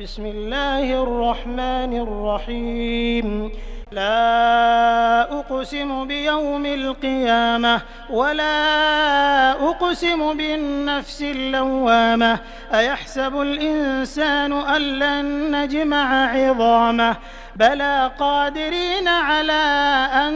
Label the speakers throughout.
Speaker 1: بسم الله الرحمن الرحيم. لا أقسم بيوم القيامة ولا أقسم بالنفس اللوامة أيحسب الإنسان أن لن نجمع عظامه بلى قادرين على أن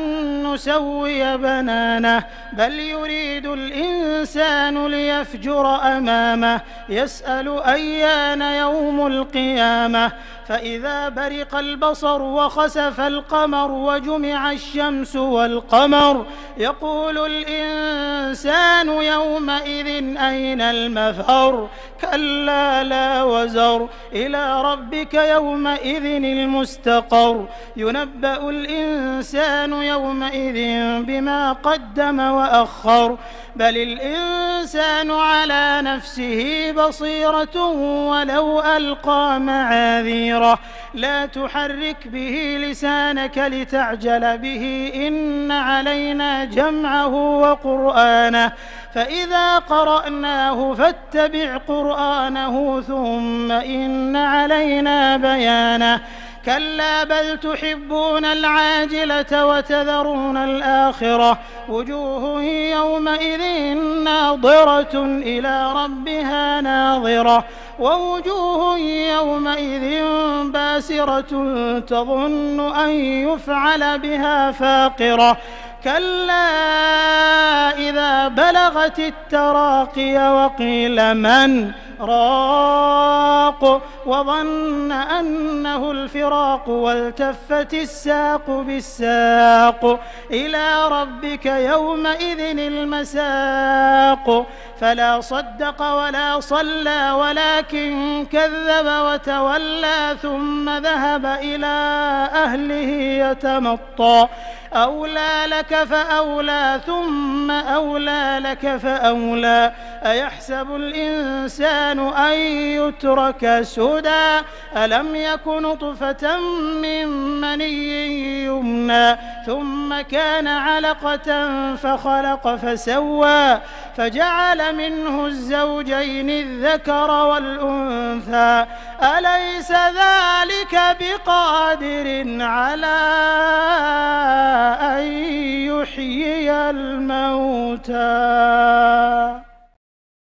Speaker 1: نسوي بنانه بل يريد الإنسان ليفجر أمامه يسأل أيان يوم القيامة فإذا برق البصر وخسف القمر وجمع الشمس والقمر يقول الإنسان يومئذ أين المفر كلا لا وزر إلى ربك يومئذ المستقر ينبأ الإنسان يومئذ بما قدم وأخر بل الإنسان على نفسه بصيرة ولو ألقى معاذيره لا تحرك به لسانك لتعجل به إن علينا جمعه وقرآنه فإذا قرأناه فاتبع قرآنه ثم إن علينا بيانه كلا بل تحبون العاجلة وتذرون الآخرة وجوه يومئذ ناظرة إلى ربها ناظرة ووجوه يومئذ باسرة تظن أن يفعل بها فاقرة كلا إذا بلغت التراقي وقيل من راق وظن أنه الفراق والتفت الساق بالساق إلى ربك يومئذ المساق فلا صدق ولا صلى ولكن كذب وتولى ثم ذهب إلى أهله يتمطى أولى لك فأولى ثم أولى لك فأولى أيحسب الإنسان أن يترك سدى ألم يك نطفة من مني يمنى ثم كان علقة فخلق فسوى فجعل منه الزوجين الذكر والأنثى أليس ذلك بقادر على أن يحيي الموتى